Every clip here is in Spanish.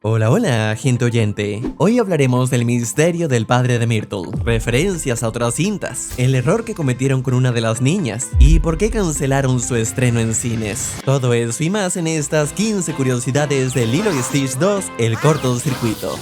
Hola, hola, gente oyente. Hoy hablaremos del misterio del padre de Myrtle, referencias a otras cintas, el error que cometieron con una de las niñas y por qué cancelaron su estreno en cines. Todo eso y más en estas 15 curiosidades de Lilo y Stitch 2, el cortocircuito.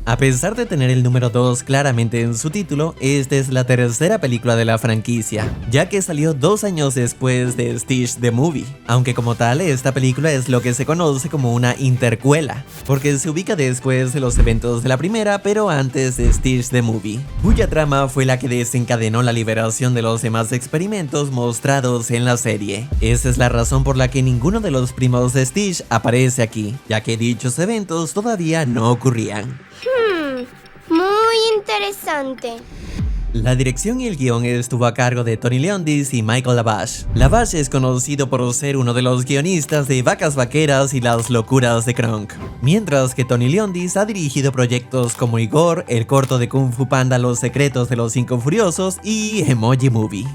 A pesar de tener el número 2 claramente en su título, esta es la tercera película de la franquicia, ya que salió 2 años después de Stitch the Movie, aunque como tal esta película es lo que se conoce como una intercuela, porque se ubica después de los eventos de la primera pero antes de Stitch the Movie, cuya trama fue la que desencadenó la liberación de los demás experimentos mostrados en la serie. Esa es la razón por la que ninguno de los primos de Stitch aparece aquí, ya que dichos eventos todavía no ocurrían. Muy interesante. La dirección y el guión estuvo a cargo de Tony Leondis y Michael Lavache. Lavache es conocido por ser uno de los guionistas de Vacas Vaqueras y Las Locuras de Kronk, mientras que Tony Leondis ha dirigido proyectos como Igor, el corto de Kung Fu Panda Los Secretos de los Cinco Furiosos y Emoji Movie.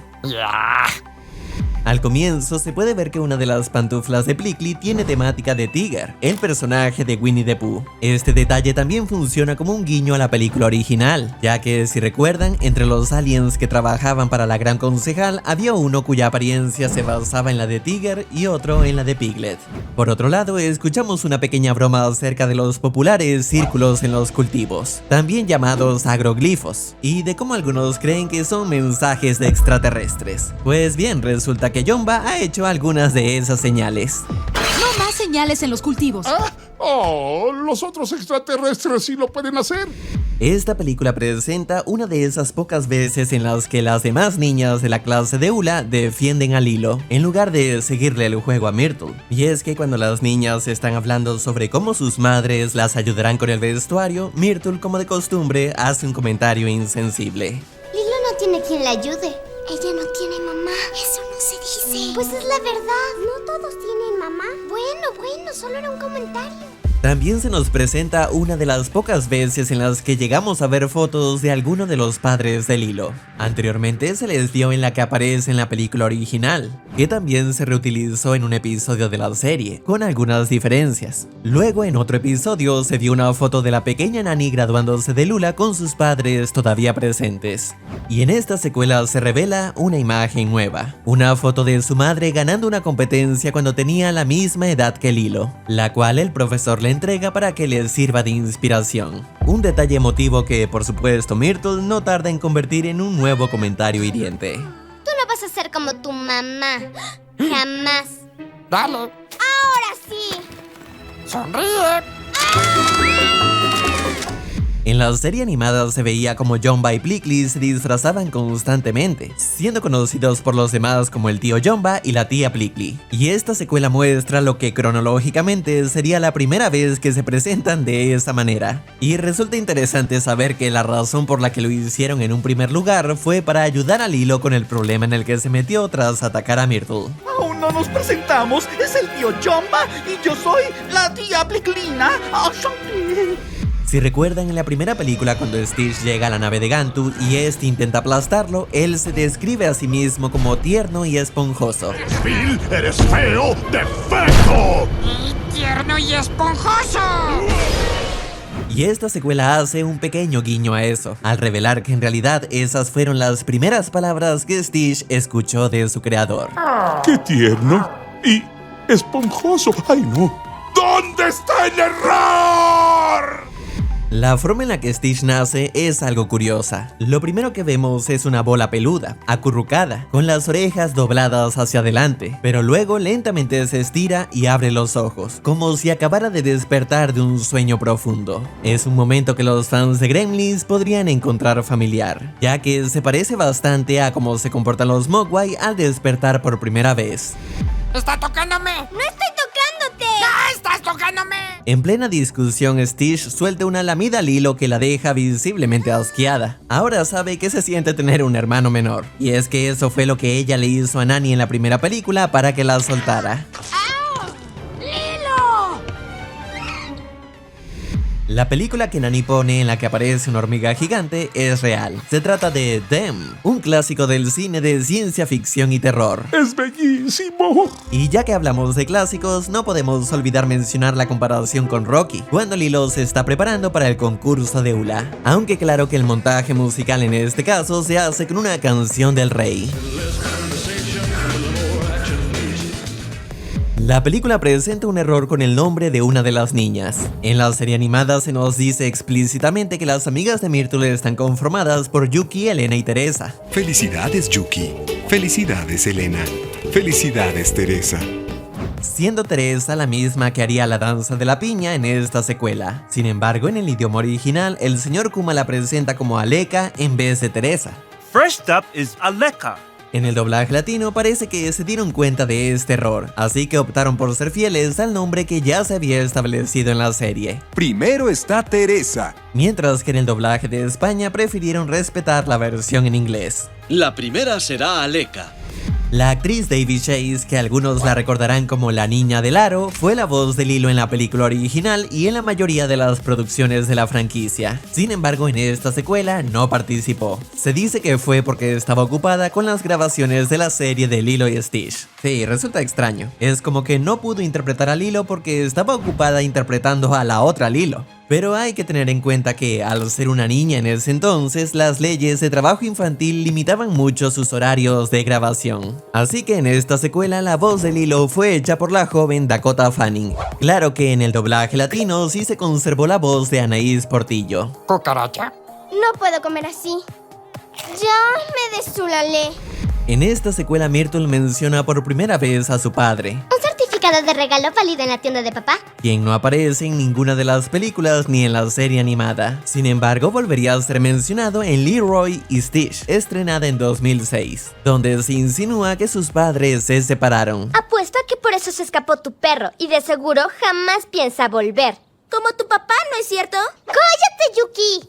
Al comienzo se puede ver que una de las pantuflas de Plickly tiene temática de Tigger, el personaje de Winnie the Pooh. Este detalle también funciona como un guiño a la película original, ya que si recuerdan, entre los aliens que trabajaban para la Gran Concejal había uno cuya apariencia se basaba en la de Tigger y otro en la de Piglet. Por otro lado, escuchamos una pequeña broma acerca de los populares círculos en los cultivos, también llamados agroglifos, y de cómo algunos creen que son mensajes de extraterrestres. Pues bien, resulta que Jumba ha hecho algunas de esas señales. No más señales en los cultivos. Los otros extraterrestres sí lo pueden hacer. Esta película presenta una de esas pocas veces en las que las demás niñas de la clase de Ula defienden a Lilo, en lugar de seguirle el juego a Myrtle. Y es que cuando las niñas están hablando sobre cómo sus madres las ayudarán con el vestuario, Myrtle, como de costumbre, hace un comentario insensible. Lilo no tiene quien la ayude. Ella no tiene mamá. Eso no se dice. Pues es la verdad. No todos tienen mamá. Bueno, solo era un comentario. También se nos presenta una de las pocas veces en las que llegamos a ver fotos de alguno de los padres de Lilo. Anteriormente se les vio en la que aparece en la película original, que también se reutilizó en un episodio de la serie, con algunas diferencias. Luego en otro episodio se vio una foto de la pequeña Nani graduándose de Lula con sus padres todavía presentes. Y en esta secuela se revela una imagen nueva, una foto de su madre ganando una competencia cuando tenía la misma edad que Lilo, la cual el profesor le entrega para que les sirva de inspiración. Un detalle emotivo que, por supuesto, Myrtle no tarda en convertir en un nuevo comentario hiriente. Tú no vas a ser como tu mamá. Jamás. Dale, Ahora sí. sonríe. En la serie animada se veía como Jumba y Plickly se disfrazaban constantemente, siendo conocidos por los demás como el tío Jumba y la tía Plickly. Y esta secuela muestra lo que cronológicamente sería la primera vez que se presentan de esa manera. Y resulta interesante saber que la razón por la que lo hicieron en un primer lugar fue para ayudar a Lilo con el problema en el que se metió tras atacar a Myrtle. Aún no nos presentamos. Es el tío Jumba y yo soy la tía Plicklina. Si recuerdan, en la primera película, cuando Stitch llega a la nave de Gantu y este intenta aplastarlo, él se describe a sí mismo como tierno y esponjoso. Bill, eres feo, defecto. Y tierno y esponjoso. Y esta secuela hace un pequeño guiño a eso, al revelar que en realidad esas fueron las primeras palabras que Stitch escuchó de su creador. Qué tierno y esponjoso. Ay, no. ¿Dónde está el error? La forma en la que Stitch nace es algo curiosa. Lo primero que vemos es una bola peluda, acurrucada, con las orejas dobladas hacia adelante, pero luego lentamente se estira y abre los ojos, como si acabara de despertar de un sueño profundo. Es un momento que los fans de Gremlins podrían encontrar familiar, ya que se parece bastante a cómo se comportan los Mogwai al despertar por primera vez. ¡Está tocándome! ¡No estoy tocándote! ¡Ah, estás tocándome! En plena discusión, Stitch suelta una lamida a Lilo que la deja visiblemente asqueada. Ahora sabe que se siente tener un hermano menor, y es que eso fue lo que ella le hizo a Nani en la primera película para que la soltara. La película que Nani pone en la que aparece una hormiga gigante es real. Se trata de Them, un clásico del cine de ciencia ficción y terror. ¡Es bellísimo! Y ya que hablamos de clásicos, no podemos olvidar mencionar la comparación con Rocky, cuando Lilo se está preparando para el concurso de hula. Aunque claro que el montaje musical en este caso se hace con una canción del rey. La película presenta un error con el nombre de una de las niñas. En la serie animada se nos dice explícitamente que las amigas de Myrtle están conformadas por Yuki, Elena y Teresa. Felicidades, Yuki. Felicidades, Elena. Felicidades, Teresa. Siendo Teresa la misma que haría la danza de la piña en esta secuela. Sin embargo, en el idioma original, el señor Kuma la presenta como Aleka en vez de Teresa. First up is Aleka. En el doblaje latino parece que se dieron cuenta de este error, así que optaron por ser fieles al nombre que ya se había establecido en la serie. Primero está Teresa. Mientras que en el doblaje de España prefirieron respetar la versión en inglés. La primera será Aleka. La actriz Davy Chase, que algunos la recordarán como la niña del aro, fue la voz de Lilo en la película original y en la mayoría de las producciones de la franquicia. Sin embargo, en esta secuela no participó. Se dice que fue porque estaba ocupada con las grabaciones de la serie de Lilo y Stitch. Sí, resulta extraño. Es como que no pudo interpretar a Lilo porque estaba ocupada interpretando a la otra Lilo. Pero hay que tener en cuenta que, al ser una niña en ese entonces, las leyes de trabajo infantil limitaban mucho sus horarios de grabación. Así que en esta secuela la voz de Lilo fue hecha por la joven Dakota Fanning. Claro que en el doblaje latino sí se conservó la voz de Anaís Portillo. ¿Cucaracha? No puedo comer así. Ya me desulalé. En esta secuela Myrtle menciona por primera vez a su padre, ¿Un certificado de regalo válido en la tienda de papá? quien no aparece en ninguna de las películas ni en la serie animada. Sin embargo, volvería a ser mencionado en Leroy y Stitch, estrenada en 2006, donde se insinúa que sus padres se separaron. Apuesto a que por eso se escapó tu perro y de seguro jamás piensa volver. Como tu papá, ¿no es cierto? ¡Cállate, Yuki!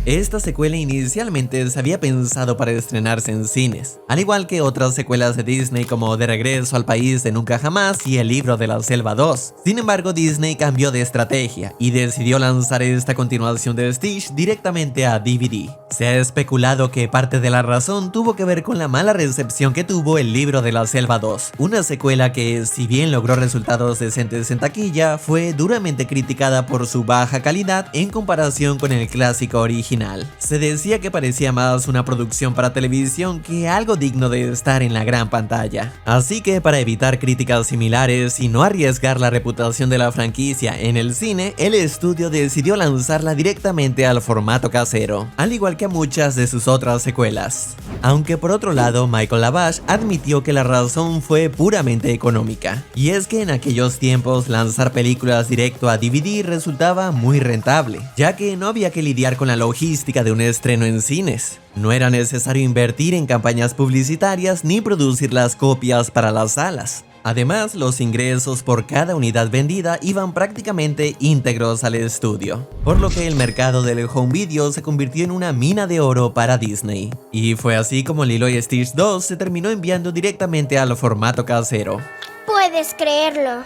Esta secuela inicialmente se había pensado para estrenarse en cines, al igual que otras secuelas de Disney como De Regreso al País de Nunca Jamás y El Libro de la Selva 2. Sin embargo, Disney cambió de estrategia y decidió lanzar esta continuación de Stitch directamente a DVD. Se ha especulado que parte de la razón tuvo que ver con la mala recepción que tuvo El Libro de la Selva 2, una secuela que, si bien logró resultados decentes en taquilla, fue duramente criticada por su baja calidad en comparación con el clásico original. Se decía que parecía más una producción para televisión que algo digno de estar en la gran pantalla. Así que, para evitar críticas similares y no arriesgar la reputación de la franquicia en el cine, el estudio decidió lanzarla directamente al formato casero, al igual que a muchas de sus otras secuelas. Aunque por otro lado, Michael Lavache admitió que la razón fue puramente económica, y es que en aquellos tiempos lanzar películas directo a DVD resultaba muy rentable, ya que no había que lidiar con la logística de un estreno en cines. No era necesario invertir en campañas publicitarias ni producir las copias para las salas. Además, los ingresos por cada unidad vendida iban prácticamente íntegros al estudio, por lo que el mercado del home video se convirtió en una mina de oro para Disney. Y fue así como Lilo y Stitch 2 se terminó enviando directamente al formato casero. Puedes creerlo.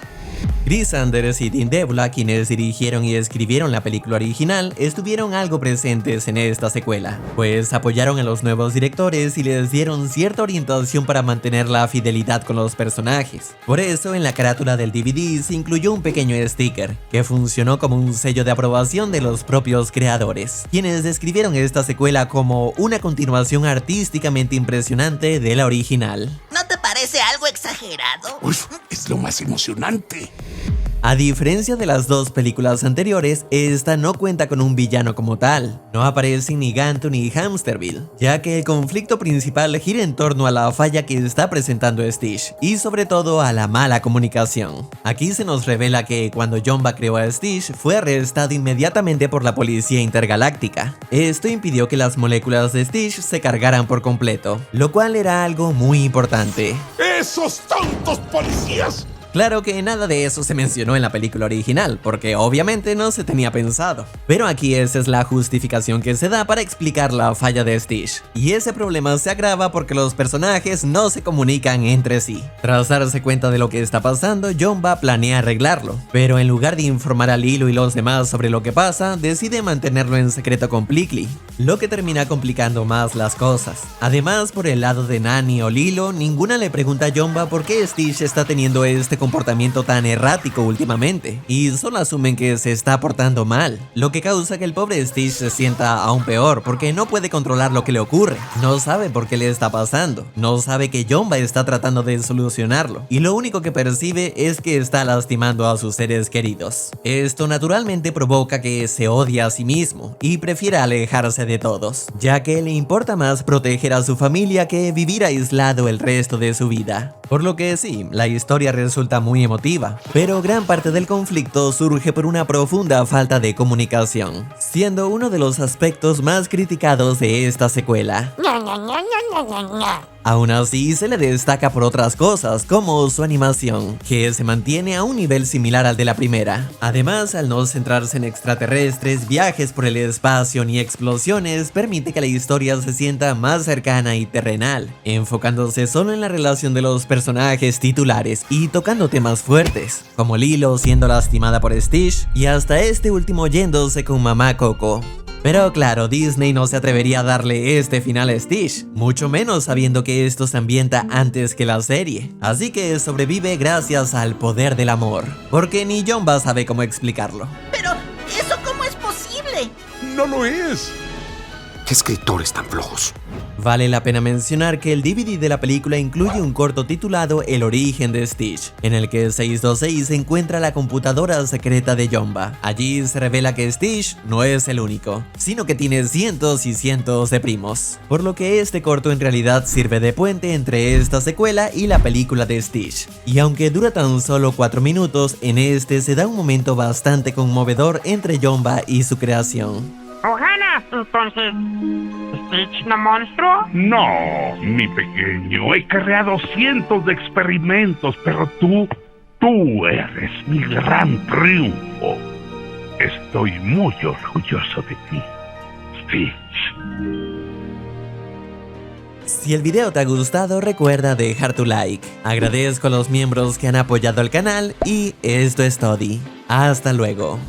Chris Sanders y Dean Debula, quienes dirigieron y escribieron la película original, estuvieron algo presentes en esta secuela, pues apoyaron a los nuevos directores y les dieron cierta orientación para mantener la fidelidad con los personajes. Por eso, en la carátula del DVD se incluyó un pequeño sticker, que funcionó como un sello de aprobación de los propios creadores, quienes describieron esta secuela como una continuación artísticamente impresionante de la original. ¿No te parece algo exagerado? Uf, es lo más emocionante. A diferencia de las dos películas anteriores, esta no cuenta con un villano como tal. No aparecen ni Gantu ni Hamsterville, ya que el conflicto principal gira en torno a la falla que está presentando Stitch, y sobre todo a la mala comunicación. Aquí se nos revela que cuando Jumba creó a Stitch, fue arrestado inmediatamente por la policía intergaláctica. Esto impidió que las moléculas de Stitch se cargaran por completo, lo cual era algo muy importante. ¡Esos tontos policías! Claro que nada de eso se mencionó en la película original, porque obviamente no se tenía pensado. Pero aquí esa es la justificación que se da para explicar la falla de Stitch. Y ese problema se agrava porque los personajes no se comunican entre sí. Tras darse cuenta de lo que está pasando, Jumba planea arreglarlo, pero en lugar de informar a Lilo y los demás sobre lo que pasa, decide mantenerlo en secreto con Plickly, lo que termina complicando más las cosas. Además, por el lado de Nani o Lilo, ninguna le pregunta a Jumba por qué Stitch está teniendo este comportamiento tan errático últimamente, y solo asumen que se está portando mal, lo que causa que el pobre Stitch se sienta aún peor porque no puede controlar lo que le ocurre, no sabe por qué le está pasando, no sabe que Jumba está tratando de solucionarlo, y lo único que percibe es que está lastimando a sus seres queridos. Esto naturalmente provoca que se odie a sí mismo y prefiera alejarse de todos, ya que le importa más proteger a su familia que vivir aislado el resto de su vida. Por lo que sí, la historia resulta muy emotiva, pero gran parte del conflicto surge por una profunda falta de comunicación, siendo uno de los aspectos más criticados de esta secuela. Aún así, se le destaca por otras cosas, como su animación, que se mantiene a un nivel similar al de la primera. Además, al no centrarse en extraterrestres, viajes por el espacio ni explosiones, permite que la historia se sienta más cercana y terrenal, enfocándose solo en la relación de los personajes titulares y tocando temas fuertes, como Lilo siendo lastimada por Stitch y hasta este último yéndose con mamá Coco. Pero claro, Disney no se atrevería a darle este final a Stitch, mucho menos sabiendo que esto se ambienta antes que la serie. Así que sobrevive gracias al poder del amor, porque ni Jumba sabe cómo explicarlo. Pero, ¿eso cómo es posible? No lo es. ¿Qué escritores tan flojos? Vale la pena mencionar que el DVD de la película incluye un corto titulado El origen de Stitch, en el que 626 encuentra la computadora secreta de Jumba. Allí se revela que Stitch no es el único, sino que tiene cientos y cientos de primos, por lo que este corto en realidad sirve de puente entre esta secuela y la película de Stitch. Y aunque dura tan solo 4 minutos, en este se da un momento bastante conmovedor entre Jumba y su creación. Ohana, entonces, ¿Stitch no monstruo? No, mi pequeño. He creado cientos de experimentos, pero tú eres mi gran triunfo. Estoy muy orgulloso de ti, Stitch. Si el video te ha gustado, recuerda dejar tu like. Agradezco a los miembros que han apoyado el canal y esto es todo. Hasta luego.